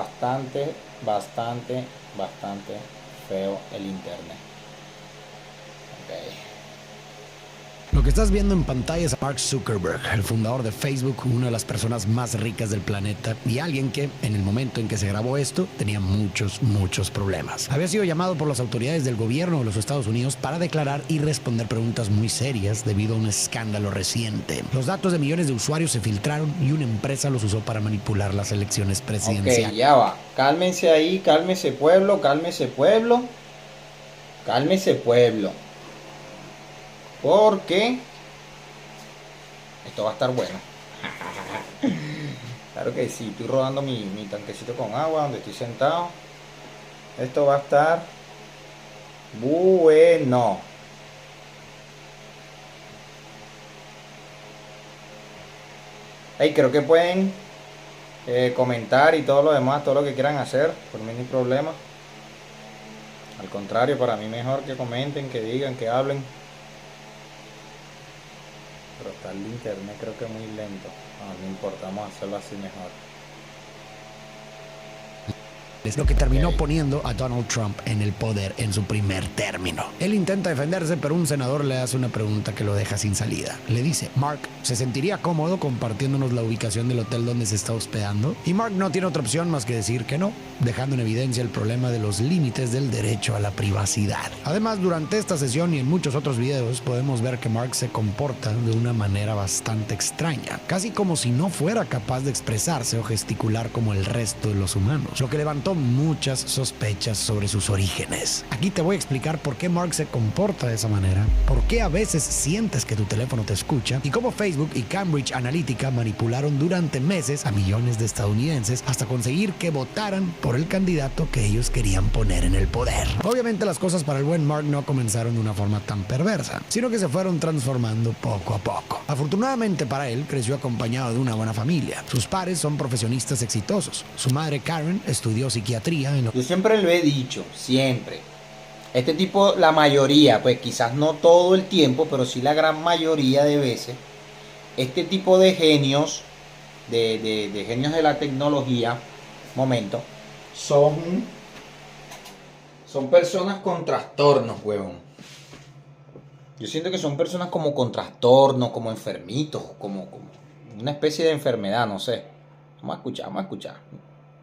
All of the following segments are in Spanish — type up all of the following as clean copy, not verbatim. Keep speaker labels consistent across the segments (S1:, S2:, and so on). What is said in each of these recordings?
S1: bastante, bastante, bastante feo el internet. Ok.
S2: Lo que estás viendo en pantalla es a Mark Zuckerberg, el fundador de Facebook, una de las personas más ricas del planeta y alguien que, en el momento en que se grabó esto, tenía muchos problemas. Había sido llamado por las autoridades del gobierno de los Estados Unidos para declarar y responder preguntas muy serias debido a un escándalo reciente. Los datos de millones de usuarios se filtraron y una empresa los usó para manipular las elecciones presidenciales.
S1: Ok, ya va. Cálmense ahí, cálmese pueblo, cálmese pueblo. Cálmese pueblo. Porque esto va a estar bueno. Claro que sí, estoy rodando mi tanquecito con agua donde estoy sentado. Esto va a estar bueno. Hey, creo que pueden comentar y todo lo demás, todo lo que quieran hacer. Por mí no hay problema. Al contrario, para mí mejor que comenten, que digan, que hablen. Pero está el internet, creo que muy lento. No importa, vamos a hacerlo así mejor.
S2: Es lo que terminó poniendo a Donald Trump en el poder en su primer término. Él intenta defenderse, pero un senador le hace una pregunta que lo deja sin salida. Le dice, Mark, ¿se sentiría cómodo compartiéndonos la ubicación del hotel donde se está hospedando? Y Mark no tiene otra opción más que decir que no, dejando en evidencia el problema de los límites del derecho a la privacidad. Además, durante esta sesión y en muchos otros videos podemos ver que Mark se comporta de una manera bastante extraña, casi como si no fuera capaz de expresarse o gesticular como el resto de los humanos, lo que levantó muchas sospechas sobre sus orígenes. Aquí te voy a explicar por qué Mark se comporta de esa manera, por qué a veces sientes que tu teléfono te escucha y cómo Facebook y Cambridge Analytica manipularon durante meses a millones de estadounidenses hasta conseguir que votaran por el candidato que ellos querían poner en el poder. Obviamente las cosas para el buen Mark no comenzaron de una forma tan perversa, sino que se fueron transformando poco a poco. Afortunadamente para él, creció acompañado de una buena familia. Sus padres son profesionistas exitosos. Su madre Karen estudió psiquiatría.
S1: Yo siempre lo he dicho, siempre. Este tipo, la mayoría, pues quizás no todo el tiempo, pero sí la gran mayoría de veces, este tipo de genios, de genios de la tecnología, son personas con trastornos, huevón. Yo siento que son personas como con trastornos, como enfermitos, como una especie de enfermedad, no sé. Vamos a escuchar.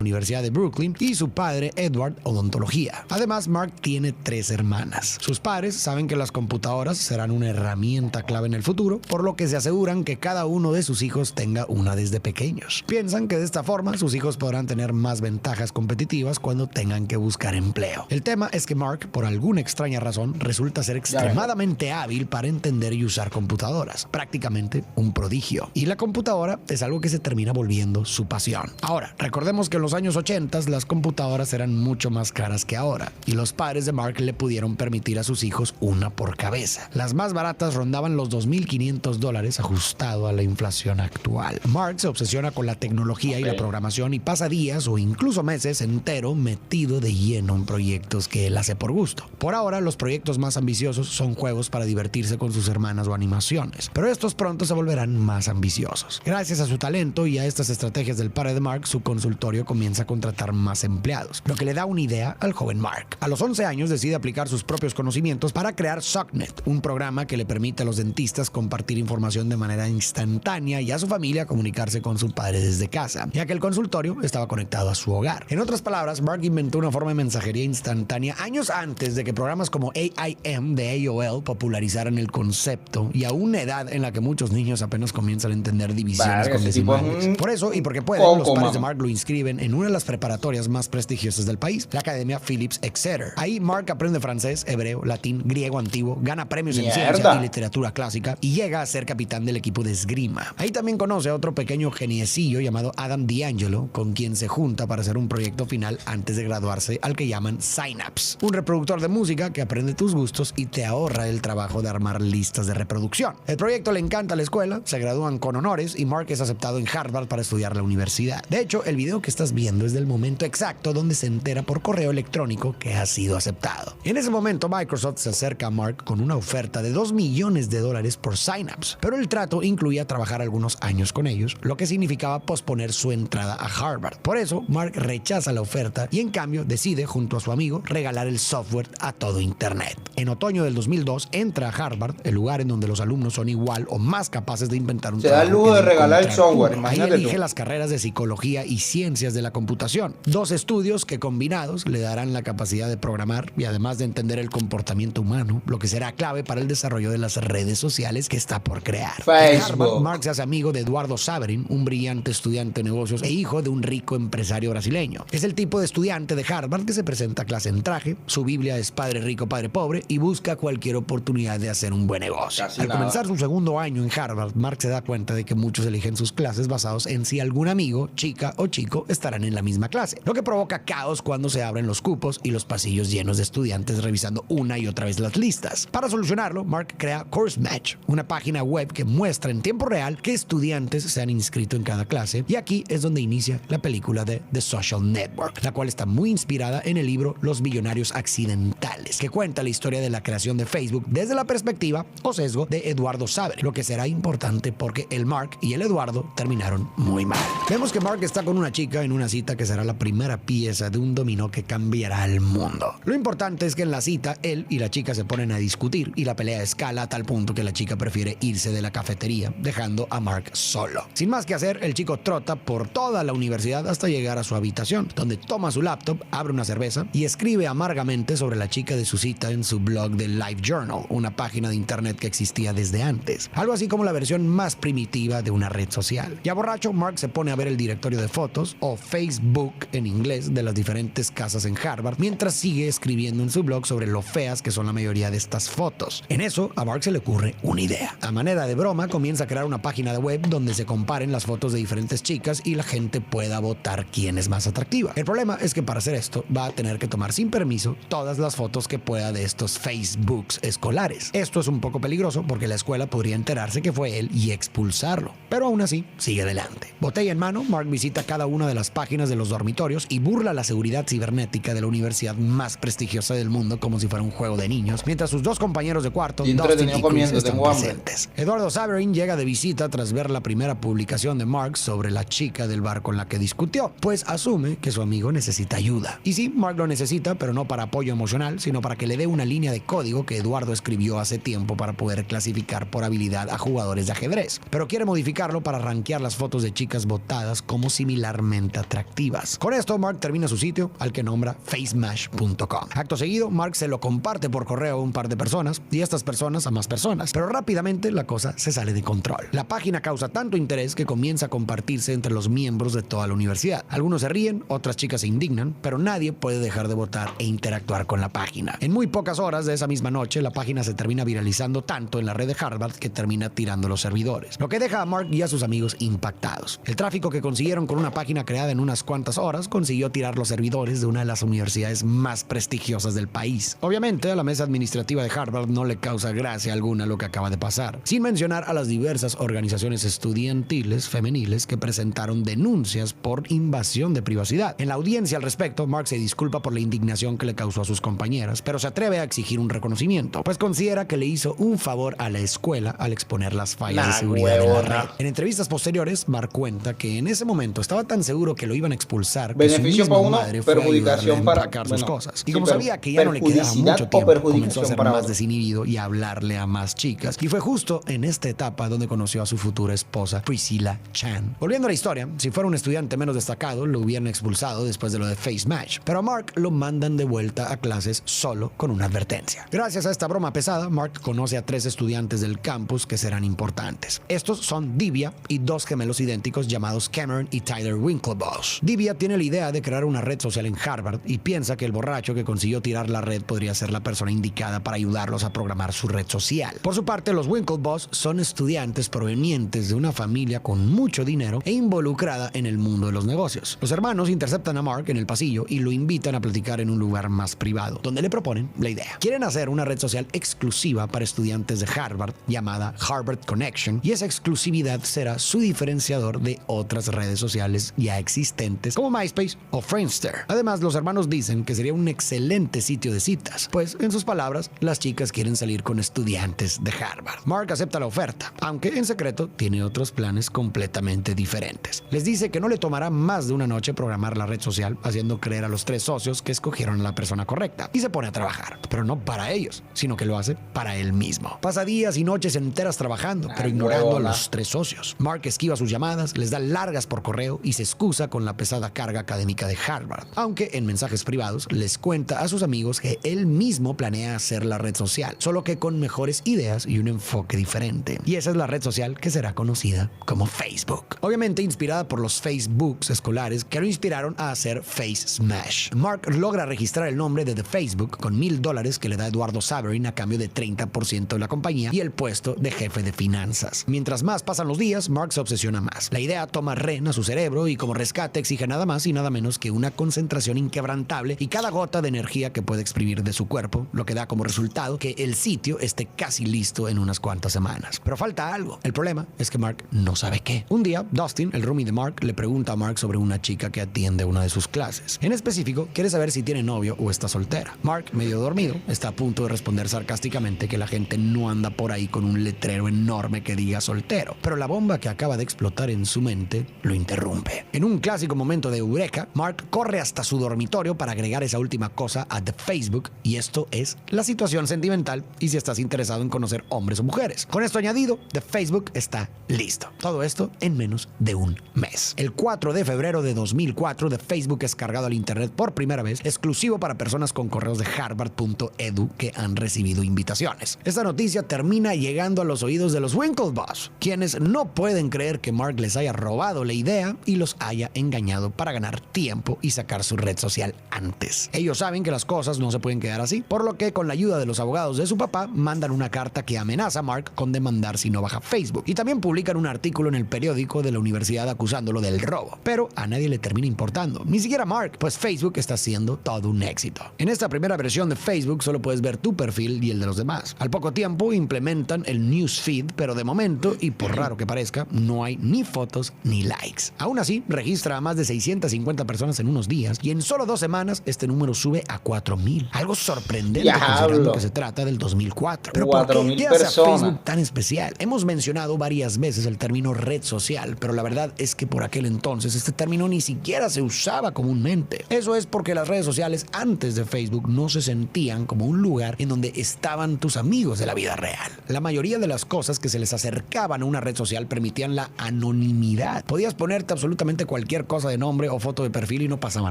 S2: Universidad de Brooklyn y su padre Edward odontología. Además, Mark tiene 3 hermanas. Sus padres saben que las computadoras serán una herramienta clave en el futuro, por lo que se aseguran que cada uno de sus hijos tenga una desde pequeños. Piensan que de esta forma sus hijos podrán tener más ventajas competitivas cuando tengan que buscar empleo. El tema es que Mark, por alguna extraña razón, resulta ser extremadamente hábil para entender y usar computadoras, prácticamente un prodigio. Y la computadora es algo que se termina volviendo su pasión. Ahora, recordemos que en los años 80 las computadoras eran mucho más caras que ahora y los padres de Mark le pudieron permitir a sus hijos una por cabeza. Las más baratas rondaban los $2,500 ajustado a la inflación actual. Mark se obsesiona con la tecnología y la programación y pasa días o incluso meses entero metido de lleno en proyectos que él hace por gusto. Por ahora los proyectos más ambiciosos son juegos para divertirse con sus hermanas o animaciones, pero estos pronto se volverán más ambiciosos. Gracias a su talento y a estas estrategias del padre de Mark, su consultorio comienza a contratar más empleados, lo que le da una idea al joven Mark. A los 11 años decide aplicar sus propios conocimientos para crear SockNet, un programa que le permite a los dentistas compartir información de manera instantánea y a su familia comunicarse con su padre desde casa, ya que el consultorio estaba conectado a su hogar. En otras palabras, Mark inventó una forma de mensajería instantánea años antes de que programas como AIM de AOL popularizaran el concepto y a una edad en la que muchos niños apenas comienzan a entender divisiones con decimales. Por eso, y porque pueden, los padres de Mark lo inscriben en una de las preparatorias más prestigiosas del país, la Academia Phillips Exeter. Ahí Mark aprende francés, hebreo, latín, griego antiguo, gana premios en ciencia y literatura clásica y llega a ser capitán del equipo de esgrima. Ahí también conoce a otro pequeño geniecillo llamado Adam D'Angelo, con quien se junta para hacer un proyecto final antes de graduarse al que llaman Synapse, un reproductor de música que aprende tus gustos y te ahorra el trabajo de armar listas de reproducción. El proyecto le encanta a la escuela, se gradúan con honores y Mark es aceptado en Harvard para estudiar la universidad. De hecho, el video que estás más bien desde el momento exacto donde se entera por correo electrónico que ha sido aceptado. En ese momento, Microsoft se acerca a Mark con una oferta de $2 millones por Synapse, pero el trato incluía trabajar algunos años con ellos, lo que significaba posponer su entrada a Harvard. Por eso, Mark rechaza la oferta y en cambio decide, junto a su amigo, regalar el software a todo Internet. En otoño del 2002 entra a Harvard, el lugar en donde los alumnos son igual o más capaces de inventar un trabajo.
S1: Se da el lujo de regalar el software,
S2: imagínate. Ahí elige las carreras de psicología y ciencias de la computación. 2 estudios que combinados le darán la capacidad de programar y además de entender el comportamiento humano, lo que será clave para el desarrollo de las redes sociales que está por crear. En Harvard, Mark se hace amigo de Eduardo Saverin, un brillante estudiante de negocios e hijo de un rico empresario brasileño. Es el tipo de estudiante de Harvard que se presenta a clase en traje, su Biblia es padre rico, padre pobre y busca cualquier oportunidad de hacer un buen negocio. Al comenzar su segundo año en Harvard, Mark se da cuenta de que muchos eligen sus clases basados en si algún amigo, chica o chico estarán en la misma clase, lo que provoca caos cuando se abren los cupos y los pasillos llenos de estudiantes revisando una y otra vez las listas. Para solucionarlo, Mark crea Course Match, una página web que muestra en tiempo real qué estudiantes se han inscrito en cada clase, y aquí es donde inicia la película de The Social Network, la cual está muy inspirada en el libro Los Millonarios Accidentales, que cuenta la historia de la creación de Facebook desde la perspectiva o sesgo de Eduardo Saverin, lo que será importante porque el Mark y el Eduardo terminaron muy mal. Vemos que Mark está con una chica en una cita que será la primera pieza de un dominó que cambiará el mundo. Lo importante es que en la cita él y la chica se ponen a discutir y la pelea escala a tal punto que la chica prefiere irse de la cafetería, dejando a Mark solo. Sin más que hacer, el chico trota por toda la universidad hasta llegar a su habitación, donde toma su laptop, abre una cerveza y escribe amargamente sobre la chica de su cita en su blog de LiveJournal, una página de internet que existía desde antes, algo así como la versión más primitiva de una red social. Ya borracho, Mark se pone a ver el directorio de fotos, o Facebook en inglés, de las diferentes casas en Harvard, mientras sigue escribiendo en su blog sobre lo feas que son la mayoría de estas fotos. En eso, a Mark se le ocurre una idea. A manera de broma, comienza a crear una página de web donde se comparen las fotos de diferentes chicas y la gente pueda votar quién es más atractiva. El problema es que para hacer esto va a tener que tomar sin permiso todas las fotos que pueda de estos Facebooks escolares. Esto es un poco peligroso porque la escuela podría enterarse que fue él y expulsarlo, pero aún así sigue adelante. Botella en mano, Mark visita cada una de las páginas de los dormitorios y burla la seguridad cibernética de la universidad más prestigiosa del mundo como si fuera un juego de niños, mientras sus dos compañeros de cuarto, Dustin y Chris, están presentes. Eduardo Saverin llega de visita tras ver la primera publicación de Mark sobre la chica del bar con la que discutió, pues asume que su amigo necesita ayuda. Y sí, Mark lo necesita, pero no para apoyo emocional, sino para que le dé una línea de código que Eduardo escribió hace tiempo para poder clasificar por habilidad a jugadores de ajedrez, pero quiere modificarlo para rankear las fotos de chicas votadas como similarmente atractivas. Con esto, Mark termina su sitio, al que nombra facemash.com. Acto seguido, Mark se lo comparte por correo a un par de personas y estas personas a más personas, pero rápidamente la cosa se sale de control. La página causa tanto interés que comienza a compartirse entre los miembros de toda la universidad. Algunos se ríen, otras chicas se indignan, pero nadie puede dejar de votar e interactuar con la página. En muy pocas horas de esa misma noche, la página se termina viralizando tanto en la red de Harvard que termina tirando los servidores, lo que deja a Mark y a sus amigos impactados. El tráfico que consiguieron con una página creada en unas cuantas horas consiguió tirar los servidores de una de las universidades más prestigiosas del país. Obviamente, a la mesa administrativa de Harvard no le causa gracia alguna lo que acaba de pasar, sin mencionar a las diversas organizaciones estudiantiles femeniles que presentaron denuncias por invasión de privacidad. En la audiencia al respecto, Mark se disculpa por la indignación que le causó a sus compañeras, pero se atreve a exigir un reconocimiento, pues considera que le hizo un favor a la escuela al exponer las fallas de seguridad de la red. En entrevistas posteriores, Mark cuenta que en ese momento estaba tan seguro que lo iban a expulsar que su misma madre fue a ayudarle a empacar sus cosas. Y como sabía que ya no le quedaba mucho tiempo, comenzó a ser más desinhibido y a hablarle a más chicas. Y fue justo en esta etapa donde conoció a su futura esposa, Priscilla Chan. Volviendo a la historia, si fuera un estudiante menos destacado, lo hubieran expulsado después de lo de Facemash, pero a Mark lo mandan de vuelta a clases solo con una advertencia. Gracias a esta broma pesada, Mark conoce a 3 estudiantes del campus que serán importantes. Estos son Divya y 2 gemelos idénticos llamados Cameron y Tyler Winklevoss. Divya tiene la idea de crear una red social en Harvard y piensa que el borracho que consiguió tirar la red podría ser la persona indicada para ayudarlos a programar su red social. Por su parte, los Winklevoss son estudiantes provenientes de una familia con mucho dinero e involucrada en el mundo de los negocios. Los hermanos interceptan a Mark en el pasillo y lo invitan a platicar en un lugar más privado, donde le proponen la idea. Quieren hacer una red social exclusiva para estudiantes de Harvard llamada Harvard Connection, y esa exclusividad será su diferenciador de otras redes sociales ya existentes inexistentes como MySpace o Friendster. Además, los hermanos dicen que sería un excelente sitio de citas, pues, en sus palabras, las chicas quieren salir con estudiantes de Harvard. Mark acepta la oferta, aunque en secreto tiene otros planes completamente diferentes. Les dice que no le tomará más de una noche programar la red social, haciendo creer a los 3 socios que escogieron a la persona correcta, y se pone a trabajar, pero no para ellos, sino que lo hace para él mismo. Pasa días y noches enteras trabajando, pero ignorando a los 3 socios. Mark esquiva sus llamadas, les da largas por correo y se excusa con la pesada carga académica de Harvard, aunque en mensajes privados les cuenta a sus amigos que él mismo planea hacer la red social, solo que con mejores ideas y un enfoque diferente. Y esa es la red social que será conocida como Facebook. Obviamente inspirada por los Facebooks escolares que lo inspiraron a hacer Face Smash. Mark logra registrar el nombre de The Facebook con $1,000 que le da Eduardo Saverin a cambio de 30% de la compañía y el puesto de jefe de finanzas. Mientras más pasan los días, Mark se obsesiona más. La idea toma rehén a su cerebro y como rescate exige nada más y nada menos que una concentración inquebrantable y cada gota de energía que puede exprimir de su cuerpo, lo que da como resultado que el sitio esté casi listo en unas cuantas semanas. Pero falta algo. El problema es que Mark no sabe qué. Un día, Dustin, el roomie de Mark, le pregunta a Mark sobre una chica que atiende una de sus clases. En específico, quiere saber si tiene novio o está soltera. Mark, medio dormido, está a punto de responder sarcásticamente que la gente no anda por ahí con un letrero enorme que diga soltero, pero la bomba que acaba de explotar en su mente lo interrumpe. En un clásico momento de eureka, Mark corre hasta su dormitorio para agregar esa última cosa a The Facebook, y esto es la situación sentimental y si estás interesado en conocer hombres o mujeres. Con esto añadido, The Facebook está listo. Todo esto en menos de un mes. El 4 de febrero de 2004, The Facebook es cargado al internet por primera vez, exclusivo para personas con correos de harvard.edu que han recibido invitaciones. Esta noticia termina llegando a los oídos de los Winklevoss, quienes no pueden creer que Mark les haya robado la idea y los haya engañado para ganar tiempo y sacar su red social antes. Ellos saben que las cosas no se pueden quedar así, por lo que con la ayuda de los abogados de su papá mandan una carta que amenaza a Mark con demandar si no baja Facebook, y también publican un artículo en el periódico de la universidad acusándolo del robo. Pero a nadie le termina importando, ni siquiera a Mark, pues Facebook está siendo todo un éxito. En esta primera versión de Facebook solo puedes ver tu perfil y el de los demás. Al poco tiempo implementan el newsfeed, pero de momento, y por raro que parezca, no hay ni fotos ni likes. Aún así, registra a más de 650 personas en unos días y en solo 2 semanas este número sube a 4,000. Algo sorprendente considerando que se trata del 2004. Pero ¿por qué hace a Facebook tan especial? Hemos mencionado varias veces el término red social, pero la verdad es que por aquel entonces este término ni siquiera se usaba comúnmente. Eso es porque las redes sociales antes de Facebook no se sentían como un lugar en donde estaban tus amigos de la vida real. La mayoría de las cosas que se les acercaban a una red social permitían la anonimidad. Podías ponerte absolutamente cualquier cosa de nombre o foto de perfil y no pasaba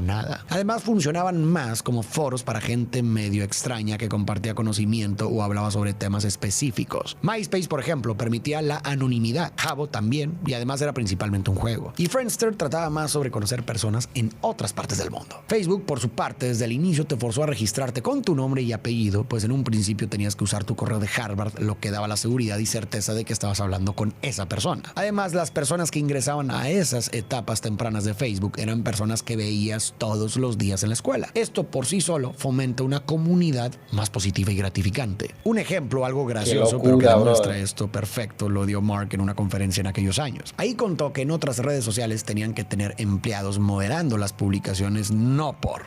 S2: nada. Además, funcionaban más como foros para gente medio extraña que compartía conocimiento o hablaba sobre temas específicos. MySpace, por ejemplo, permitía la anonimidad. Habbo también, y además era principalmente un juego. Y Friendster trataba más sobre conocer personas en otras partes del mundo. Facebook, por su parte, desde el inicio te forzó a registrarte con tu nombre y apellido, pues en un principio tenías que usar tu correo de Harvard, lo que daba la seguridad y certeza de que estabas hablando con esa persona. Además, las personas que ingresaban a esas etapas tempranas de Facebook eran personas que veías todos los días en la escuela. Esto por sí solo fomenta una comunidad más positiva y gratificante. Un ejemplo algo gracioso, locura, pero que demuestra esto perfecto, lo dio Mark en una conferencia en aquellos años. Ahí contó que en otras redes sociales tenían que tener empleados moderando las publicaciones,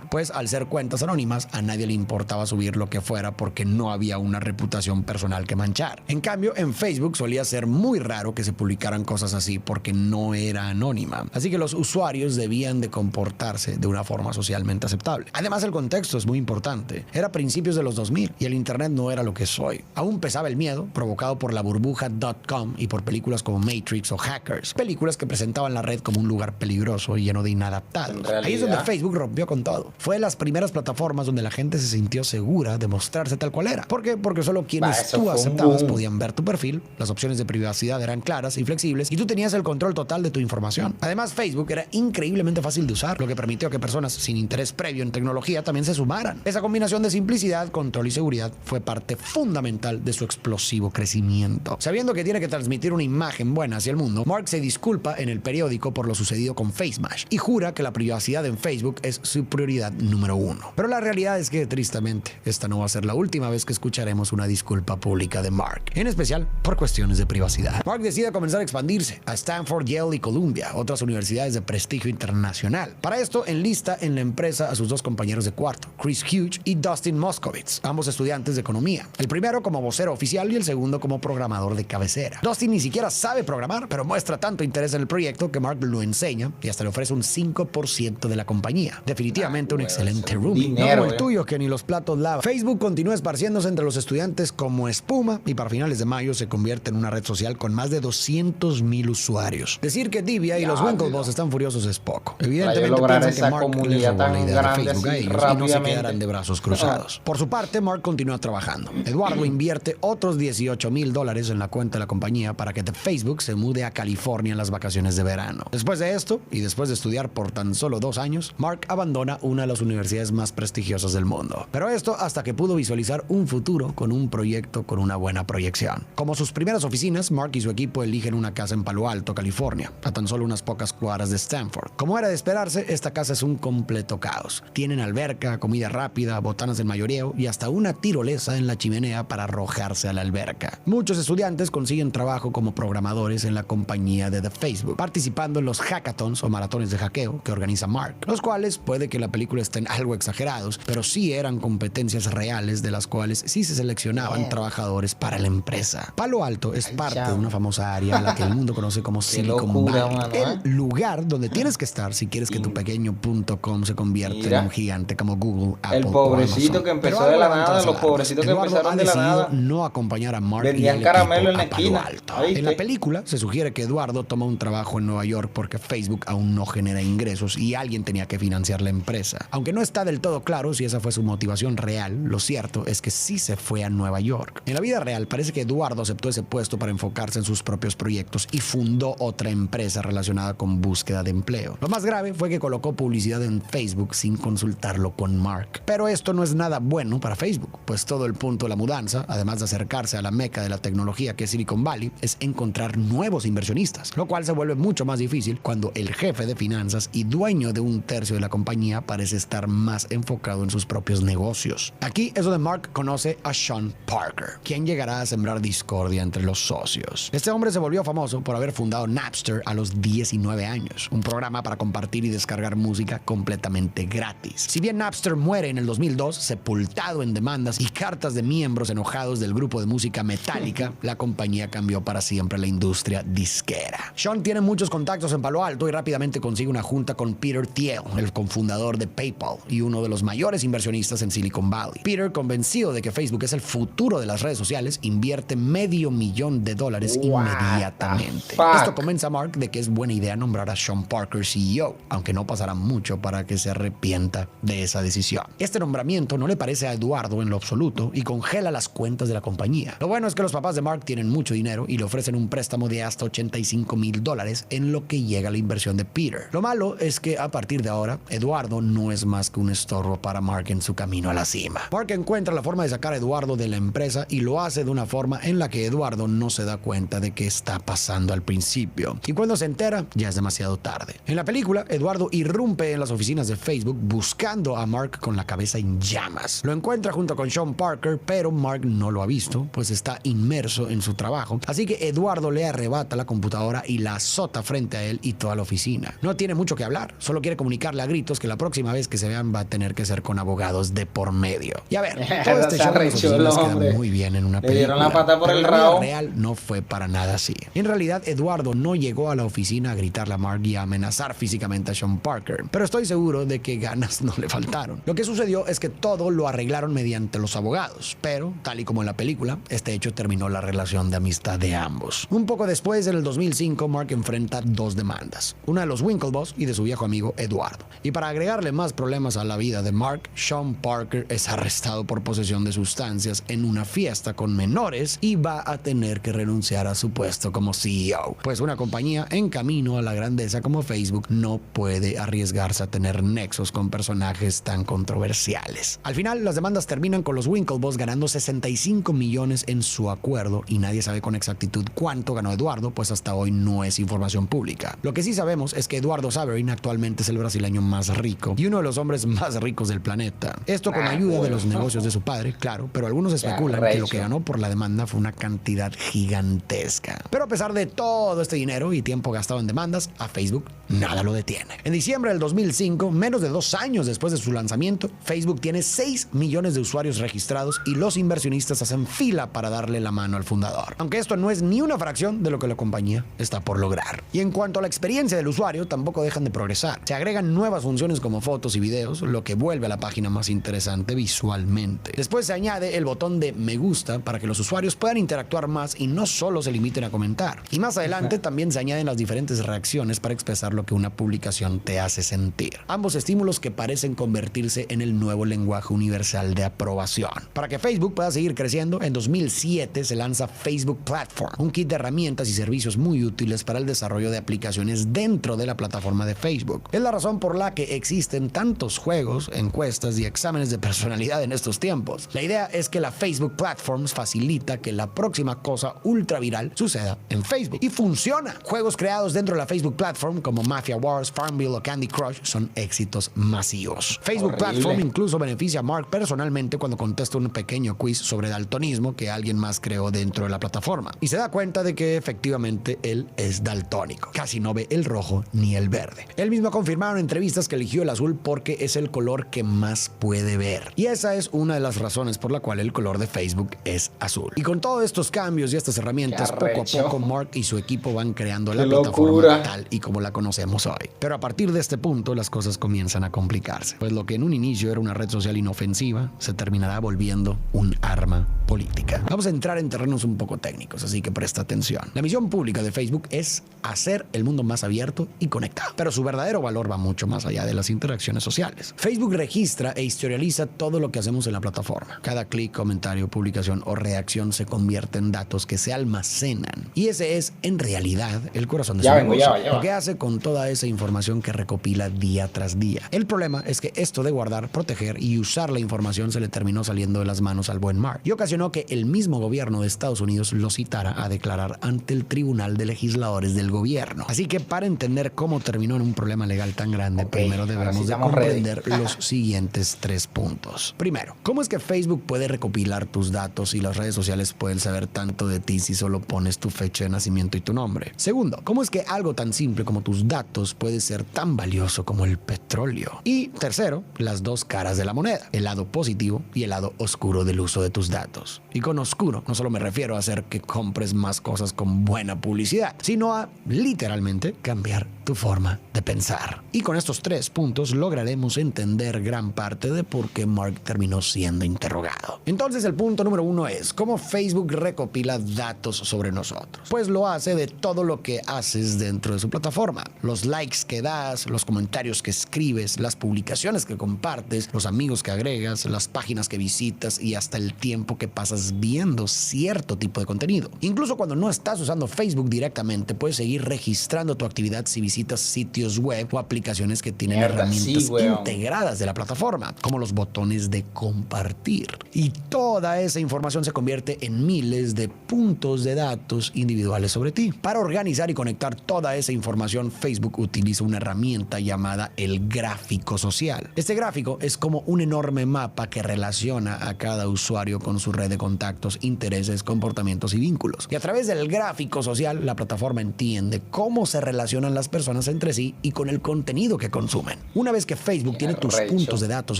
S2: pues al ser cuentas anónimas a nadie le importaba subir lo que fuera porque no había una reputación personal que manchar. En cambio, en Facebook solía ser muy raro que se publicaran cosas así porque no era anónima. Así que los usuarios debían de comportarse de una forma socialmente aceptable. Además, el contexto es muy importante. Era principios de los 2000 y el internet no era lo que es hoy. Aún pesaba el miedo provocado por la burbuja.com y por películas como Matrix o Hackers, películas que presentaban la red como un lugar peligroso y lleno de inadaptados. Ahí es donde Facebook rompió con todo. Fue de las primeras plataformas donde la gente se sintió segura de mostrarse tal cual era. ¿Por qué? Porque solo quienes tú aceptabas podían ver tu perfil, las opciones de privacidad eran claras y flexibles y tú tenías el control total de tu información. Además, Facebook era increíblemente fácil de usar, lo que permitió que personas sin interés previo en tecnología también se sumaran. Esa combinación de simplicidad, control y seguridad fue parte fundamental de su explosivo crecimiento. Sabiendo que tiene que transmitir una imagen buena hacia el mundo, Mark se disculpa en el periódico por lo sucedido con FaceMash y jura que la privacidad en Facebook es su prioridad número 1. Pero la realidad es que, tristemente, esta no va a ser la última vez que escucharemos una disculpa pública de Mark, en especial por cuestiones de privacidad. Mark decide comenzar a expandirse a Stanford, Yale y Columbia, otras universidades de prestigio internacional. Para esto, enlista en la empresa a sus dos compañeros de cuarto, Chris Hughes y Dustin Moskovitz, ambos estudiantes de economía. El primero como vocero oficial y el segundo como programador de cabecera. Dustin ni siquiera sabe programar, pero muestra tanto interés en el proyecto que Mark lo enseña y hasta le ofrece un 5% de la compañía. Definitivamente un excelente roomie. No como el tuyo, que ni los platos lava. Facebook continúa esparciéndose entre los estudiantes como espuma y para finales de mayo se convierte en una red social con más de 200,000 usuarios. Decir que Divya y los Winklevoss están furiosos es poco. Evidentemente piensan que Mark les robó la idea de Facebook a ellos y no se quedarán de brazos cruzados. Por su parte, Mark continúa trabajando. Eduardo invierte otros $18,000 en la cuenta de la compañía para que de Facebook se mude a California en las vacaciones de verano. Después de esto, y después de estudiar por tan solo 2 años, Mark abandona una de las universidades más prestigiosas del mundo. Pero esto hasta que pudo visualizar un futuro con un proyecto con una buena proyección. Como sus primeras oficinas, Mark y su equipo eligen una casa en Palo Alto, California, a tan solo unas pocas cuadras de Stanford. Como era de esperarse, esta casa es un completo caos. Tienen alberca, comida rápida, botanas del mayoreo y hasta una tirolesa en la chimenea para arrojarse a la alberca. Muchos estudiantes consiguen trabajo como programadores en la compañía de Facebook, participando en los hackathons o maratones de hackeo que organiza Mark, los cuales puede que en la película estén algo exagerados, pero sí eran competencias reales de las cuales sí se seleccionaban trabajadores para la empresa. Palo Alto es parte de una famosa área a la que el mundo conoce como Silicon Valley, el lugar donde tienes que estar si quieres que tu pequeño .com se convierta en un gigante como Google, Apple.
S1: El pobrecito que empezó de la nada, los pobrecitos que empezaron de la nada,
S2: no acompañar a Mark
S1: vendían caramelo en la esquina.
S2: En la película se sugiere que Eduardo toma un trabajo en Nueva York porque Facebook aún no genera ingresos y alguien tenía que financiar la empresa. Aunque no está del todo claro si esa fue su motivación real, lo cierto es que sí se fue a Nueva York. En la vida real parece que Eduardo aceptó ese puesto para enfocarse en sus propios proyectos y fundó otra empresa relacionada con búsqueda de empleo. Lo más grave fue que colocó publicidad en Facebook sin consultarlo con Mark. Pero esto no es nada bueno para Facebook, pues todo el punto de la mudanza, además de acercarse a la meca de la tecnología que es Silicon Valley, es encontrar nuevos inversionistas, lo cual se vuelve mucho más difícil cuando el jefe de finanzas y dueño de un tercio de la compañía parece estar más enfocado en sus propios negocios. Aquí es donde Mark conoce a Sean Parker, quien llegará a sembrar discordia entre los socios. Este hombre se volvió famoso por haber fundado Napster a los 19 años, un programa para compartir y descargar música completamente gratis. Si bien Napster muere en el 2002, sepultado en demandas y cartas de miembros enojados del grupo de música Metallica, la compañía cambió para siempre la industria disquera. Sean tiene muchos contactos en Palo Alto y rápidamente consigue una junta con Peter Thiel, el cofundador de PayPal y uno de los mayores inversionistas en Silicon Valley. Peter, convencido de que Facebook es el futuro de las redes sociales, invierte $500,000 inmediatamente. Esto convence a Mark de que es buena idea nombrar a Sean Parker CEO, aunque no pasará mucho para que se arrepienta de esa decisión. Este nombramiento no le parece a Eduardo en lo absoluto y congela las cuentas de la compañía. Lo bueno es que los papás de Mark tienen mucho dinero y le ofrecen un préstamo de hasta $85,000 en lo que llega la inversión de Peter. Lo malo es que a partir de ahora, Eduardo no es más que un estorbo para Mark en su camino a la cima. Mark encuentra la forma de sacar a Eduardo de la empresa y lo hace de una forma en la que Eduardo no se da cuenta de qué está pasando al principio. Y cuando se entera, ya es demasiado tarde. En la película, Eduardo irrumpe en las oficinas de Facebook buscando a Mark con la cabeza en llamas. Lo encuentra junto con Sean Parker, pero Mark no lo ha visto, pues está inmerso en su trabajo. Así que Eduardo le arrebata la computadora y la azota frente a él y toda la oficina. No tiene mucho que hablar, solo quiere comunicarle a gritos que la próxima vez que se vean va a tener que ser con abogados de por medio. Y a ver, todo este show de las oficinas queda muy bien en una película.
S1: Le dieron la pata por el rabo.
S2: La vida real no fue para nada así. En realidad, Eduardo no llegó a la oficina a gritarle a Mark y a amenazar físicamente a Sean Parker, pero estoy seguro de que ganas no le faltaron. Lo que sucedió es que todo lo arreglaron mediante los abogados, pero, tal y como en la película, este hecho terminó la relación de amistad de ambos. Un poco después, en el 2005, Mark enfrenta 2 demandas, una de los Winklevoss y de su viejo amigo Eduardo. Y para agregarle más problemas a la vida de Mark, Sean Parker es arrestado por posesión de sustancias en una fiesta con menores y va a tener que renunciar a su puesto como CEO, pues una compañía en camino a la grandeza como Facebook no puede arriesgarse a tener nexos con personajes tan controversiales. Al final, las demandas terminan con los Winklevoss ganando $65 millones en su acuerdo y nadie sabe con exactitud cuánto ganó Eduardo, pues hasta hoy no es información pública. Lo que sí sabemos es que Eduardo Saverin actualmente es el brasileño más rico y uno de los hombres más ricos del planeta. Esto con ayuda de los negocios de su padre, claro, pero algunos especulan que lo que ganó por la demanda fue una cantidad gigantesca. Pero a pesar de todo este dinero y tiempo gastado en demandas, a Facebook Facebook, nada lo detiene. En diciembre del 2005, menos de 2 años después de su lanzamiento, Facebook tiene 6 millones de usuarios registrados y los inversionistas hacen fila para darle la mano al fundador. Aunque esto no es ni una fracción de lo que la compañía está por lograr. Y en cuanto a la experiencia del usuario, tampoco dejan de progresar. Se agregan nuevas funciones como fotos y videos, lo que vuelve a la página más interesante visualmente. Después se añade el botón de me gusta para que los usuarios puedan interactuar más y no solo se limiten a comentar. Y más adelante también se añaden las diferentes reacciones para expresar lo que una publicación te hace sentir. Ambos estímulos que parecen convertirse en el nuevo lenguaje universal de aprobación. Para que Facebook pueda seguir creciendo, en 2007 se lanza Facebook Platform, un kit de herramientas y servicios muy útiles para el desarrollo de aplicaciones dentro de la plataforma de Facebook. Es la razón por la que existen tantos juegos, encuestas y exámenes de personalidad en estos tiempos. La idea es que la Facebook Platforms facilita que la próxima cosa ultra viral suceda en Facebook. Y funciona. Juegos creados dentro de la Facebook Platform como Mafia Wars, Farmville o Candy Crush son éxitos masivos. Facebook Platform incluso beneficia a Mark personalmente cuando contesta un pequeño quiz sobre daltonismo que alguien más creó dentro de la plataforma. Y se da cuenta de que efectivamente él es daltónico. Casi no ve el rojo ni el verde. Él mismo ha confirmado en entrevistas que eligió el azul porque es el color que más puede ver. Y esa es una de las razones por la cual el color de Facebook es azul. Y con todos estos cambios y estas herramientas, poco a poco Mark y su equipo van creando la plataforma tal y como la conocemos hoy. Pero a partir de este punto las cosas comienzan a complicarse. Pues lo que en un inicio era una red social inofensiva se terminará volviendo un arma política. Vamos a entrar en terrenos un poco técnicos, así que presta atención. La misión pública de Facebook es hacer el mundo más abierto y conectado. Pero su verdadero valor va mucho más allá de las interacciones sociales. Facebook registra e historializa todo lo que hacemos en la plataforma. Cada clic, comentario, publicación o reacción se convierte en datos que se almacenan. Y ese es, en realidad, el corazón de su negocio. Lo que hace con toda esa información que recopila día tras día. El problema es que esto de guardar, proteger y usar la información se le terminó saliendo de las manos al buen Mark y ocasionó que el mismo gobierno de Estados Unidos lo citara a declarar ante el Tribunal de Legisladores del Gobierno. Así que para entender cómo terminó en un problema legal tan grande, primero debemos de comprender los siguientes 3 puntos. Primero, ¿cómo es que Facebook puede recopilar tus datos y las redes sociales pueden saber tanto de ti si solo pones tu fecha de nacimiento y tu nombre? Segundo, ¿cómo es que algo tan simple como tus datos puede ser tan valioso como el petróleo? Y tercero, las dos caras de la moneda, el lado positivo y el lado oscuro del uso de tus datos. Y con oscuro no solo me refiero a hacer que compres más cosas con buena publicidad, sino a literalmente cambiar tu forma de pensar. Y con estos 3 puntos lograremos entender gran parte de por qué Mark terminó siendo interrogado. Entonces el punto número 1 es cómo Facebook recopila datos sobre nosotros. Pues lo hace de todo lo que haces dentro de su plataforma. Los likes que das, los comentarios que escribes, las publicaciones que compartes, los amigos que agregas, las páginas que visitas y hasta el tiempo que pasas viendo cierto tipo de contenido. Incluso cuando no estás usando Facebook directamente, puedes seguir registrando tu actividad si visitas sitios web o aplicaciones que tienen herramientas integradas de la plataforma, como los botones de compartir. Y toda esa información se convierte en miles de puntos de datos individuales sobre ti. Para organizar y conectar toda esa información, Facebook utiliza una herramienta llamada el gráfico social. Este gráfico es como un enorme mapa que relaciona a cada usuario con su red de contactos, intereses, comportamientos y vínculos. Y a través del gráfico social, la plataforma entiende cómo se relacionan las personas entre sí y con el contenido que consumen. Una vez que Facebook tiene tus puntos de datos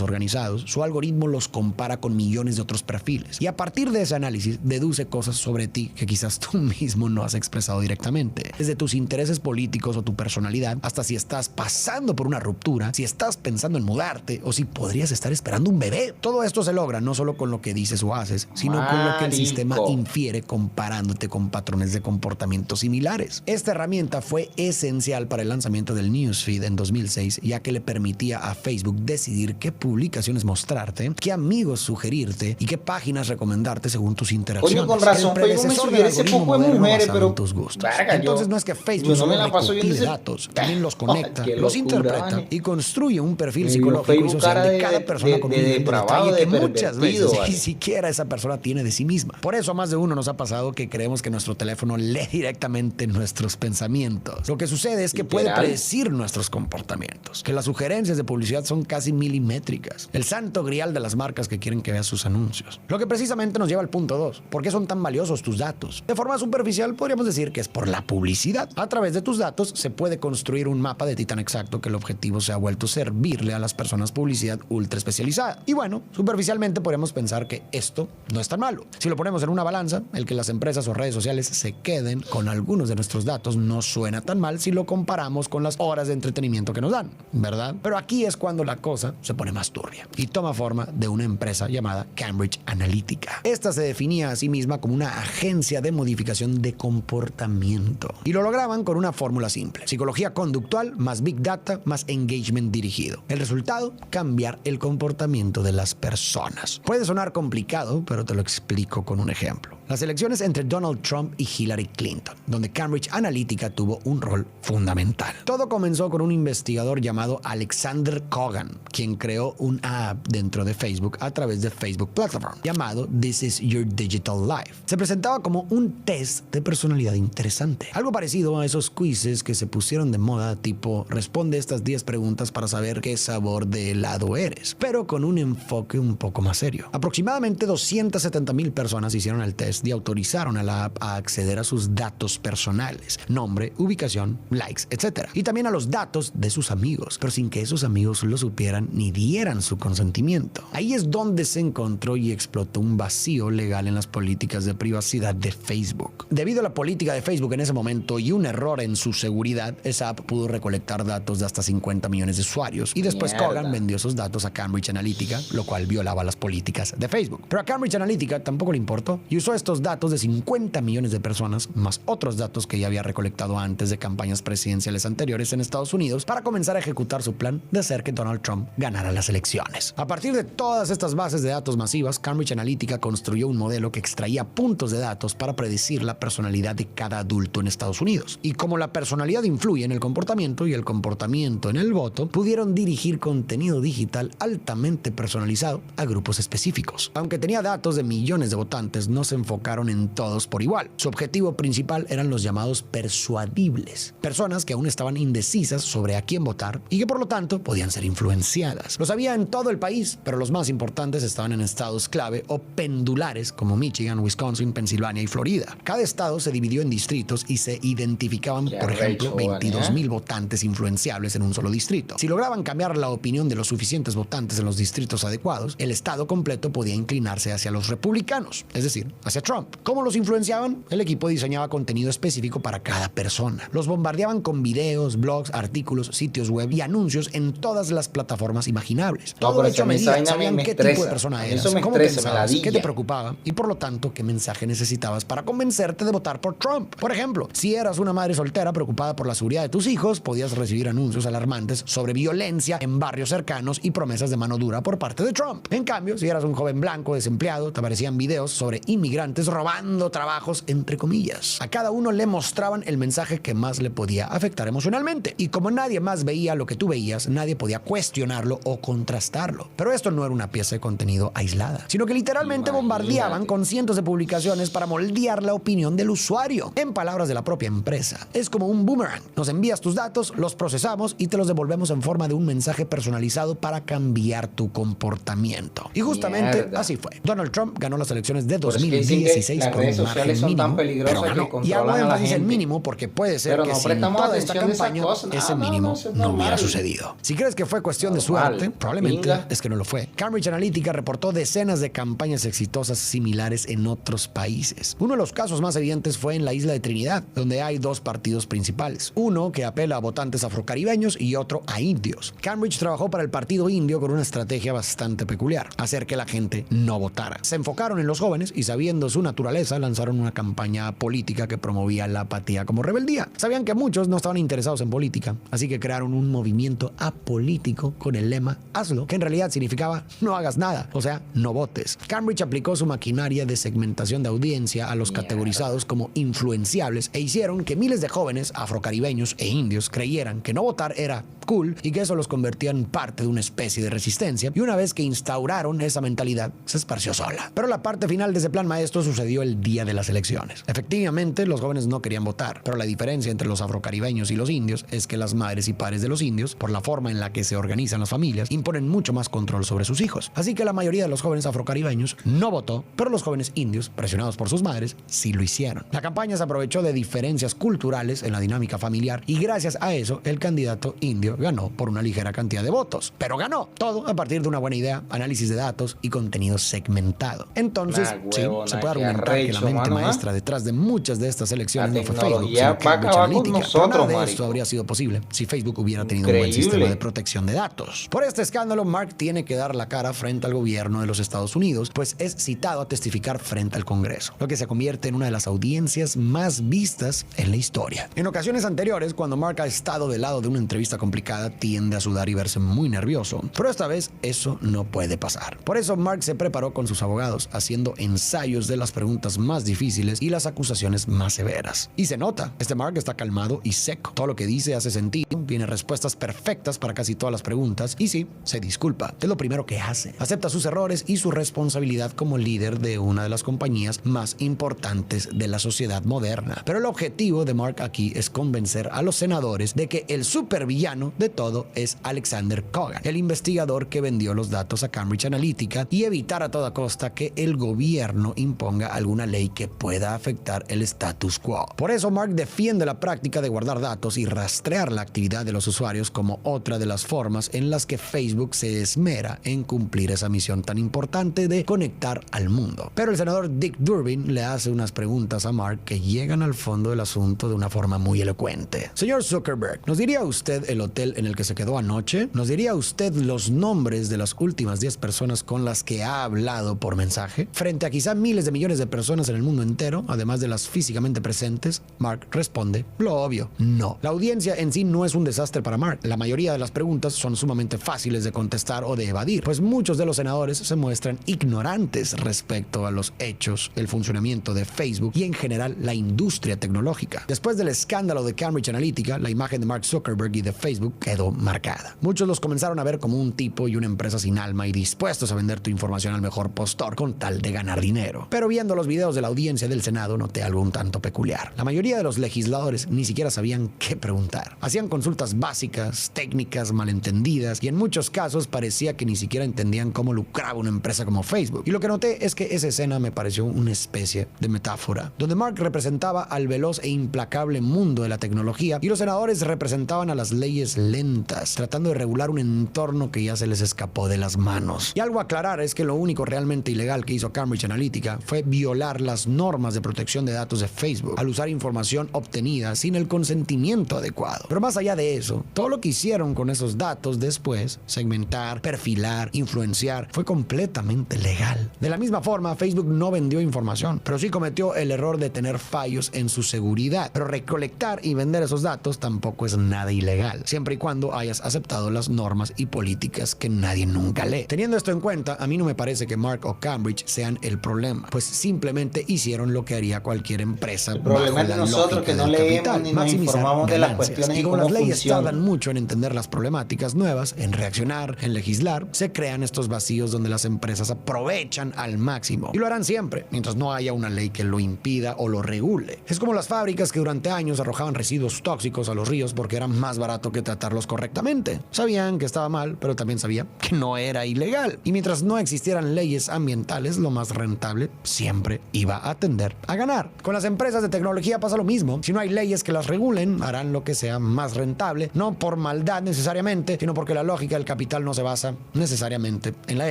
S2: organizados, su algoritmo los compara con millones de otros perfiles. Y a partir de ese análisis, deduce cosas sobre ti que quizás tú mismo no has expresado directamente. Desde tus intereses políticos o tu personalidad, hasta si estás pasando por una ruptura, si estás pensando en mudarte o si podrías estar esperando un bebé. Todo esto se logra no solo con lo que dices o haces, sino con lo que el sistema infiere comparándote con patrones de comportamiento similares. Esta herramienta fue esencial para el lanzamiento del Newsfeed en 2006, ya que le permitía a Facebook decidir qué publicaciones mostrarte, qué amigos sugerirte y qué páginas recomendarte según tus interacciones.
S1: Coño, con razón, Facebook me sugiere ese poco de mujeres, pero
S2: tus gustos. Entonces no es que Facebook solo recopile datos, también los conecta, los interpreta y construye un perfil psicológico y social de cada persona con un detalle que muchas veces ni siquiera esa persona tiene de sí misma. Por eso a más de uno nos ha pasado que creemos que nuestro teléfono lee directamente nuestros pensamientos. Lo que sucede es que puede predecir nuestros comportamientos, que las sugerencias de publicidad son casi milimétricas, el santo grial de las marcas que quieren que veas sus anuncios. Lo que precisamente nos lleva al punto 2. ¿Por qué son tan valiosos tus datos? De forma superficial podríamos decir que es por la publicidad. A través de tus datos se puede construir un mapa de Titán exacto que el objetivo se ha vuelto servirle a las personas publicidad ultra especializada. Y bueno, superficialmente podríamos pensar que esto no es tan malo. Si lo ponemos en una balanza, el que las empresas o redes sociales se queden con algunos de nuestros datos no suena tan mal si lo comparamos con las horas de entretenimiento que nos dan, ¿verdad? Pero aquí es cuando la cosa se pone más turbia y toma forma de una empresa llamada Cambridge Analytica. Esta se definía a sí misma como una agencia de modificación de comportamiento y lo lograban con una fórmula simple: psicología conductual más Big Data más engagement dirigido. El resultado: cambiar el comportamiento de las personas. Puede sonar complicado, pero te lo explico con un ejemplo. Las elecciones entre Donald Trump y Hillary Clinton, donde Cambridge Analytica tuvo un rol fundamental. Todo comenzó con un investigador llamado Alexander Kogan, quien creó una app dentro de Facebook a través de Facebook Platform llamado This is Your Digital Life. Se presentaba como un test de personalidad interesante, algo parecido a esos quizzes que se pusieron de moda, tipo responde estas 10 preguntas para saber qué sabor de helado eres, pero con un enfoque un poco más serio. Aproximadamente 270,000 personas hicieron el test y autorizaron a la app a acceder a sus datos personales: nombre, ubicación, likes, etc. Y también a los datos de sus amigos, pero sin que esos amigos lo supieran ni dieran su consentimiento. Ahí es donde se encontró y explotó un vacío legal en las políticas de privacidad de Facebook. Debido a la política de Facebook en ese momento y un error en su seguridad, esa app pudo recolectar datos de hasta 50 millones de usuarios y después Kogan vendió esos datos a Cambridge Analytica, lo cual violaba las políticas de Facebook. Pero a Cambridge Analytica tampoco le importó y usó estos datos de 50 millones de personas, más otros datos que ya había recolectado antes de campañas presidenciales anteriores en Estados Unidos, para comenzar a ejecutar su plan de hacer que Donald Trump ganara las elecciones. A partir de todas estas bases de datos masivas, Cambridge Analytica construyó un modelo que extraía puntos de datos para predecir la personalidad de cada adulto en Estados Unidos. Y como la personalidad influye en el comportamiento y el comportamiento en el voto, pudieron dirigir contenido digital altamente personalizado a grupos específicos. Aunque tenía datos de millones de votantes, no se enfocaron en todos por igual. Su objetivo principal eran los llamados persuadibles, personas que aún estaban indecisas sobre a quién votar y que por lo tanto podían ser influenciadas. Los había en todo el país, pero los más importantes estaban en estados clave o pendulares como Michigan, Wisconsin, Pensilvania y Florida. Cada estado se dividió en distritos y se identificaban, por ejemplo, 22,000 votantes influenciables en un solo distrito. Si lograban cambiar la opinión de los suficientes votantes en los distritos adecuados, el estado completo podía inclinarse hacia los republicanos, es decir, hacia Trump. ¿Cómo los influenciaban? El equipo diseñaba contenido específico para cada persona. Los bombardeaban con videos, blogs, artículos, sitios web y anuncios en todas las plataformas imaginables. Todo hecho a medida, sabían qué tipo de persona eras, cómo pensabas, qué te preocupaba y por lo tanto qué mensaje necesitabas para convencerte de votar por Trump. Por ejemplo, si eras una madre soltera preocupada por la seguridad de tus hijos, podías recibir anuncios alarmantes sobre violencia en barrios cercanos y promesas de mano dura por parte de Trump. En cambio, si eras un joven blanco desempleado, te aparecían videos sobre inmigrantes robando trabajos, entre comillas. A cada uno le mostraban el mensaje que más le podía afectar emocionalmente. Y como nadie más veía lo que tú veías, nadie podía cuestionarlo o contrastarlo. Pero esto no era una pieza de contenido aislada, sino que literalmente bombardeaban con cientos de publicaciones para moldear la opinión del usuario. En palabras de la propia empresa, es como un boomerang. Nos envías tus datos, los procesamos y te los devolvemos en forma de un mensaje personalizado para cambiar tu comportamiento. Y justamente así fue. Donald Trump ganó las elecciones de 2016 con un margen mínimo, pero ganó. Y hago énfasis en mínimo porque puede ser que sin toda esta campaña ese mínimo no hubiera sucedido. Si crees que fue cuestión de suerte, probablemente es que no lo fue. Cambridge Analytica reportó decenas de campañas exitosas similares en otros países. Uno de los casos más evidentes fue en la isla de Trinidad, donde hay dos partidos principales. Uno que apela a votantes afrocaribeños y otro a indios. Cambridge trabajó para el partido indio con una estrategia bastante peculiar: hacer que la gente no votara. Se enfocaron en los jóvenes y, sabiendo su naturaleza, lanzaron una campaña política que promovía la apatía como rebeldía. Sabían que muchos no estaban interesados en política, así que crearon un movimiento apolítico con el lema hazlo, que en realidad significaba no hagas nada, o sea, no votes. Cambridge aplicó su maquinaria de segmentación de audiencia a los categorizados como influenciables e hicieron que miles de jóvenes afrocaribeños e indios creyeran que no votar era cool y que eso los convertía en parte de una especie de resistencia, y una vez que instauraron esa mentalidad se esparció sola. Pero la parte final de ese plan maestro esto sucedió el día de las elecciones. Efectivamente, los jóvenes no querían votar, pero la diferencia entre los afrocaribeños y los indios es que las madres y padres de los indios, por la forma en la que se organizan las familias, imponen mucho más control sobre sus hijos. Así que la mayoría de los jóvenes afrocaribeños no votó, pero los jóvenes indios, presionados por sus madres, sí lo hicieron. La campaña se aprovechó de diferencias culturales en la dinámica familiar y gracias a eso el candidato indio ganó por una ligera cantidad de votos. Pero ganó todo a partir de una buena idea, análisis de datos y contenido segmentado. Entonces, sí, se puede argumentar que la mente maestra detrás de muchas de estas elecciones no fue Facebook, sino Cambridge Analytica. Pero nada de esto habría sido posible si Facebook hubiera tenido un buen sistema de protección de datos. Por este escándalo, Mark tiene que dar la cara frente al gobierno de los Estados Unidos, pues es citado a testificar frente al Congreso, lo que se convierte en una de las audiencias más vistas en la historia. En ocasiones anteriores, cuando Mark ha estado del lado de una entrevista complicada, tiende a sudar y verse muy nervioso, pero esta vez eso no puede pasar. Por eso Mark se preparó con sus abogados, haciendo ensayos de las preguntas más difíciles y las acusaciones más severas. Y se nota, este Mark está calmado y seco. Todo lo que dice hace sentido, tiene respuestas perfectas para casi todas las preguntas y sí, se disculpa. Es lo primero que hace. Acepta sus errores y su responsabilidad como líder de una de las compañías más importantes de la sociedad moderna. Pero el objetivo de Mark aquí es convencer a los senadores de que el supervillano de todo es Alexander Kogan, el investigador que vendió los datos a Cambridge Analytica, y evitar a toda costa que el gobierno imponga alguna ley que pueda afectar el status quo. Por eso Mark defiende la práctica de guardar datos y rastrear la actividad de los usuarios como otra de las formas en las que Facebook se esmera en cumplir esa misión tan importante de conectar al mundo. Pero el senador Dick Durbin le hace unas preguntas a Mark que llegan al fondo del asunto de una forma muy elocuente. Señor Zuckerberg, ¿nos diría usted el hotel en el que se quedó anoche? ¿Nos diría usted los nombres de las últimas 10 personas con las que ha hablado por mensaje? Frente a quizá miles de millones de personas en el mundo entero, además de las físicamente presentes, Mark responde lo obvio: no. La audiencia en sí no es un desastre para Mark. La mayoría de las preguntas son sumamente fáciles de contestar o de evadir, pues muchos de los senadores se muestran ignorantes respecto a los hechos, el funcionamiento de Facebook y en general la industria tecnológica. Después del escándalo de Cambridge Analytica, la imagen de Mark Zuckerberg y de Facebook quedó marcada. Muchos los comenzaron a ver como un tipo y una empresa sin alma y dispuestos a vender tu información al mejor postor con tal de ganar dinero. Pero viendo los videos de la audiencia del Senado noté algo un tanto peculiar. La mayoría de los legisladores ni siquiera sabían qué preguntar. Hacían consultas básicas, técnicas, malentendidas y en muchos casos parecía que ni siquiera entendían cómo lucraba una empresa como Facebook. Y lo que noté es que esa escena me pareció una especie de metáfora, donde Mark representaba al veloz e implacable mundo de la tecnología y los senadores representaban a las leyes lentas, tratando de regular un entorno que ya se les escapó de las manos. Y algo a aclarar es que lo único realmente ilegal que hizo Cambridge Analytica fue violar las normas de protección de datos de Facebook al usar información obtenida sin el consentimiento adecuado. Pero más allá de eso, todo lo que hicieron con esos datos después, segmentar, perfilar, influenciar, fue completamente legal. De la misma forma, Facebook no vendió información, pero sí cometió el error de tener fallos en su seguridad. Pero recolectar y vender esos datos tampoco es nada ilegal, siempre y cuando hayas aceptado las normas y políticas que nadie nunca lee. Teniendo esto en cuenta, a mí no me parece que Mark o Cambridge sean el problema, pues simplemente hicieron lo que haría cualquier empresa.
S1: El problema es de nosotros que no leemos ni nos informamos de las cuestiones y
S2: como
S1: cómo
S2: las leyes
S1: funcionan.
S2: tardan mucho en entender las problemáticas nuevas, en reaccionar, en legislar, se crean estos vacíos donde las empresas aprovechan al máximo. Y lo harán siempre, mientras no haya una ley que lo impida o lo regule. Es como las fábricas que durante años arrojaban residuos tóxicos a los ríos porque era más barato que tratarlos correctamente. Sabían que estaba mal, pero también sabían que no era ilegal. Y mientras no existieran leyes ambientales, lo más rentable siempre iba a tender a ganar. Con las empresas de tecnología pasa lo mismo. Si no hay leyes que las regulen, harán lo que sea más rentable, no por maldad necesariamente, sino porque la lógica del capital no se basa necesariamente en la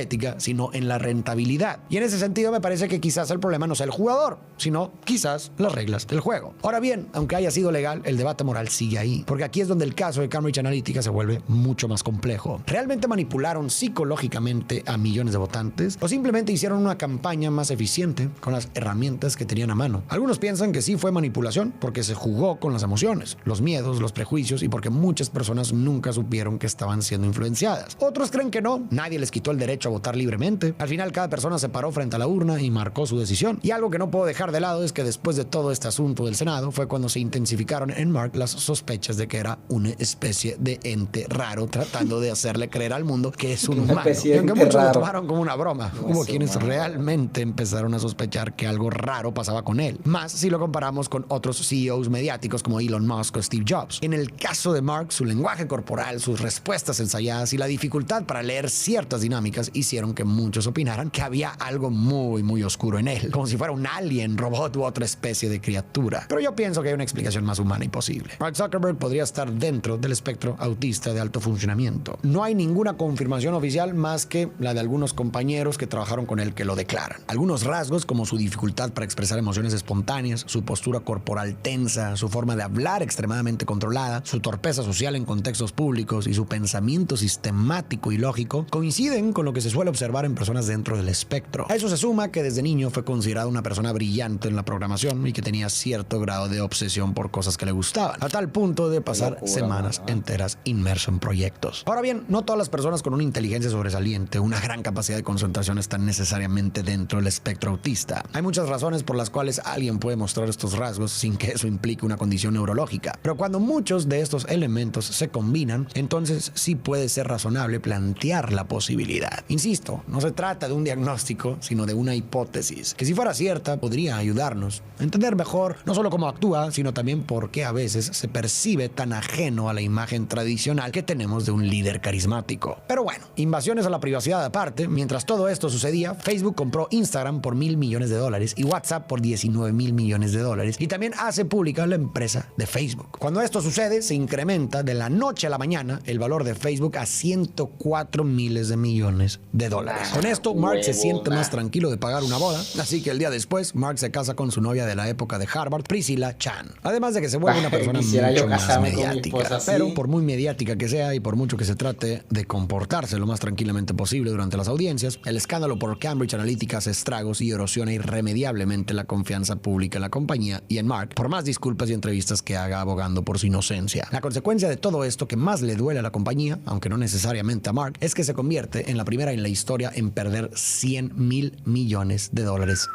S2: ética, sino en la rentabilidad. Y en ese sentido me parece que quizás el problema no sea el jugador, sino quizás las reglas del juego. Ahora bien, aunque haya sido legal, el debate moral sigue ahí, porque aquí es donde el caso de Cambridge Analytica se vuelve mucho más complejo. ¿Realmente manipularon psicológicamente a millones de votantes o simplemente hicieron una campaña más eficiente con las herramientas que tenían a mano? Algunos piensan que sí fue manipulación porque se jugó con las emociones, los miedos, los prejuicios y porque muchas personas nunca supieron que estaban siendo influenciadas. Otros creen que no, nadie les quitó el derecho a votar libremente. Al final cada persona se paró frente a la urna y marcó su decisión. Y algo que no puedo dejar de lado es que después de todo este asunto del Senado fue cuando se intensificaron en Mark las sospechas de que era una especie de ente raro tratando de hacerle creer al mundo que es un humano. Y aunque muchos lo tomaron como una broma, hubo quienes realmente empezaron a sospechar que algo raro pasaba con él, más si lo comparamos con otros CEOs mediáticos como Elon Musk o Steve Jobs. En el caso de Mark, su lenguaje corporal, sus respuestas ensayadas y la dificultad para leer ciertas dinámicas hicieron que muchos opinaran que había algo muy oscuro en él, como si fuera un alien, robot u otra especie de criatura. Pero yo pienso que hay una explicación más humana y posible. Mark Zuckerberg podría estar dentro del espectro autista de alto funcionamiento. No hay ninguna confirmación oficial más que la de algunos compañeros que trabajaron con él que lo declaran. Algunos rasgos, como su dificultad para expresar emociones espontáneas, su postura corporal tensa, su forma de hablar extremadamente controlada, su torpeza social en contextos públicos y su pensamiento sistemático y lógico, coinciden con lo que se suele observar en personas dentro del espectro. A eso se suma que desde niño fue considerado una persona brillante en la programación y que tenía cierto grado de obsesión por cosas que le gustaban, a tal punto de pasar semanas enteras inmerso en proyectos. Ahora bien, no todas las personas con una inteligencia sobresaliente, una gran capacidad de concentración están necesariamente dentro del espectro autista. Hay muchas razones por las cuales alguien puede mostrar estos rasgos sin que eso implique una condición neurológica, pero cuando muchos de estos elementos se combinan, entonces sí puede ser razonable plantear la posibilidad. Insisto, no se trata de un diagnóstico, sino de una hipótesis, que si fuera cierta, podría ayudarnos a entender mejor no solo cómo actúa, sino también por qué a veces se percibe tan ajeno a la imagen tradicional que tenemos de un líder carismático. Pero bueno, invasiones a la privacidad aparte, mientras todo esto sucedía, Facebook compró Instagram por $1.000 millones y WhatsApp por $19.000 millones y también hace pública la empresa de Facebook. Cuando esto sucede, se incrementa de la noche a la mañana el valor de Facebook a 104 miles de millones de dólares. Con esto, Mark se siente más tranquilo de pagar una boda, así que el día después, Mark se casa con su novia de la época de Harvard, Priscilla Chan. Además de que se vuelve una persona mucho más mediática. Pero por muy mediática que sea y por mucho que se trate de comportarse lo más tranquilamente posible durante las audiencias, el escándalo por Cambridge Analytica hace estragos y erosiona irremediablemente la confianza pública en la compañía y en Mark, por más disculpas y entrevistas que haga abogando por su inocencia. La consecuencia de todo esto que más le duele a la compañía, aunque no necesariamente a Mark, es que se convierte en la primera en la historia en perder $100.000 millones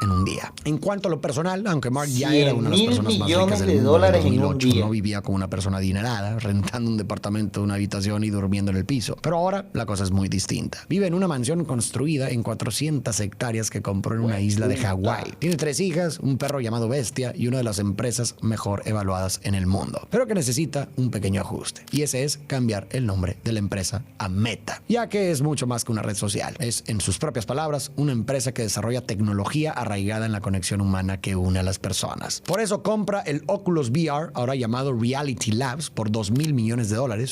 S2: en un día. En cuanto a lo personal, aunque Mark ya era una de las personas más ricas del mundo en 2008, no vivía como una persona adinerada, rentando un departamento de una habitación y durmiendo en el piso. Pero ahora la cosa es muy distinta. Vive en una mansión construida en 400 hectáreas que compró en una isla de Hawái. Tiene 3 hijas, un perro llamado Bestia y una de las empresas mejor evaluadas en el mundo, pero que necesita un pequeño ajuste, y ese es cambiar el nombre de la empresa a Meta, ya que es mucho más que una red social. Es, en sus propias palabras, una empresa que desarrolla tecnología arraigada en la conexión humana que une a las personas. Por eso compra el Oculus VR, ahora llamado Reality Labs, por $2.000 millones,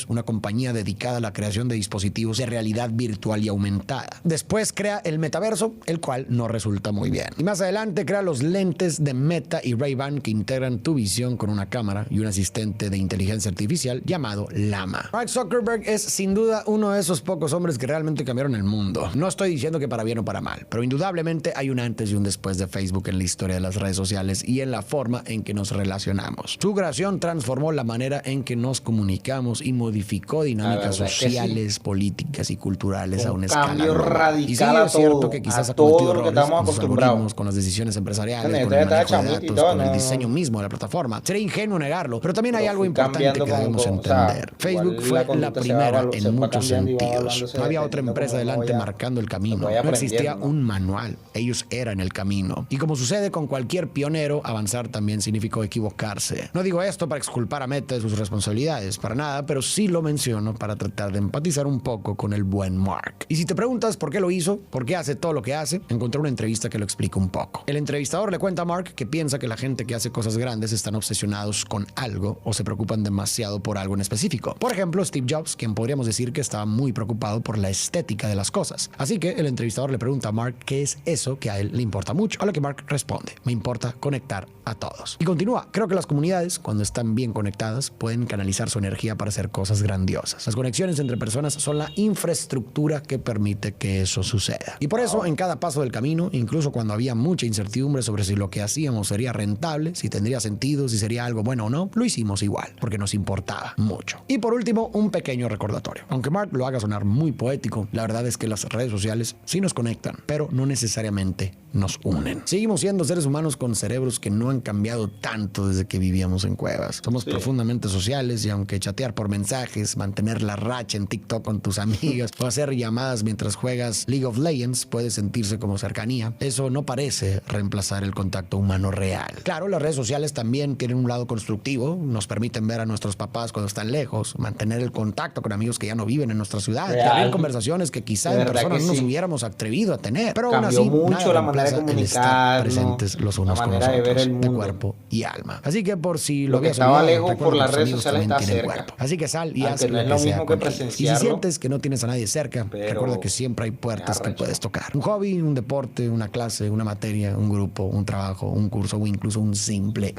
S2: una compañía dedicada a la creación de dispositivos de realidad virtual y aumentada. Después crea el metaverso, el cual no resulta muy bien. Y más adelante crea los lentes de Meta y Ray-Ban que integran tu visión con una cámara y un asistente de inteligencia artificial llamado Llama. Mark Zuckerberg es sin duda uno de esos pocos hombres que realmente cambiaron el mundo. No estoy diciendo que para bien o para mal, pero indudablemente hay un antes y un después de Facebook en la historia de las redes sociales y en la forma en que nos relacionamos. Su creación transformó la manera en que nos comunicamos y modificó dinámicas sociales, políticas y culturales a una escala global. Y sí, es cierto que quizás ha cometido errores con sus algoritmos, con las decisiones empresariales, con el manejo de datos, con el diseño mismo de la plataforma. Sería ingenuo negarlo, pero también hay algo importante que debemos entender. Facebook fue la primera en muchos sentidos. No había otra empresa adelante marcando el camino. No existía un manual. Ellos eran el camino. Y como sucede con cualquier pionero, avanzar también significó equivocarse. No digo esto para exculpar a Meta de sus responsabilidades, para nada, pero sí lo menciono para tratar de empatizar un poco con el buen Mark. Y si te preguntas por qué lo hizo, por qué hace todo lo que hace, encontré una entrevista que lo explica un poco. El entrevistador le cuenta a Mark que piensa que la gente que hace cosas grandes están obsesionados con algo o se preocupan demasiado por algo en específico. Por ejemplo, Steve Jobs, quien podríamos decir que estaba muy preocupado por la estética de las cosas. Así que el entrevistador le pregunta a Mark qué es eso que a él le importa mucho, a lo que Mark responde: me importa conectar a todos. Y continúa: creo que las comunidades, cuando están bien conectadas, pueden canalizar su energía para hacer cosas grandiosas. Las conexiones entre personas son la infraestructura que permite que eso suceda. Y por eso, en cada paso del camino, incluso cuando había mucha incertidumbre sobre si lo que hacíamos sería rentable, si tendría sentido, si sería algo bueno o no, lo hicimos igual, porque nos importaba mucho. Y por último, un pequeño recordatorio. Aunque Mark lo haga sonar muy poético, la verdad es que las redes sociales sí nos conectan, pero no necesariamente nos unen. Seguimos siendo seres humanos con cerebros que no han cambiado tanto desde que vivíamos en cuevas. Somos profundamente sociales y aunque chatear por mensajes, mantener la racha en TikTok con tus amigas o hacer llamadas mientras juegas League of Legends puede sentirse como cercanía, es eso no parece reemplazar el contacto humano real. Claro, las redes sociales también tienen un lado constructivo, nos permiten ver a nuestros papás cuando están lejos, mantener el contacto con amigos que ya no viven en nuestra ciudad, y abrir conversaciones que quizá en persona no nos hubiéramos atrevido a tener. Pero aún
S1: Cambió
S2: así,
S1: mucho la manera de
S2: el estar
S1: comunicarnos,
S2: presentes los unos
S1: la
S2: con los
S1: manera de ver
S2: otros,
S1: el
S2: de
S1: mundo.
S2: cuerpo y alma. Así que por si
S1: Lo que
S2: habías
S1: estaba
S2: olvidado,
S1: lejos
S2: recuerda
S1: por
S2: que
S1: las
S2: los
S1: redes
S2: amigos
S1: sociales
S2: también
S1: está
S2: tienen
S1: cerca.
S2: cuerpo. Así que sal y
S1: Aunque
S2: haz
S1: no
S2: lo
S1: es
S2: que
S1: lo
S2: sea
S1: mismo que
S2: contigo. Y si
S1: presenciarlo,
S2: sientes que no tienes a nadie cerca,
S1: pero
S2: recuerda que siempre hay puertas que
S1: arrecho.
S2: puedes tocar. Un hobby, un deporte, una clase, una materia, un grupo, un trabajo, un curso o incluso un simple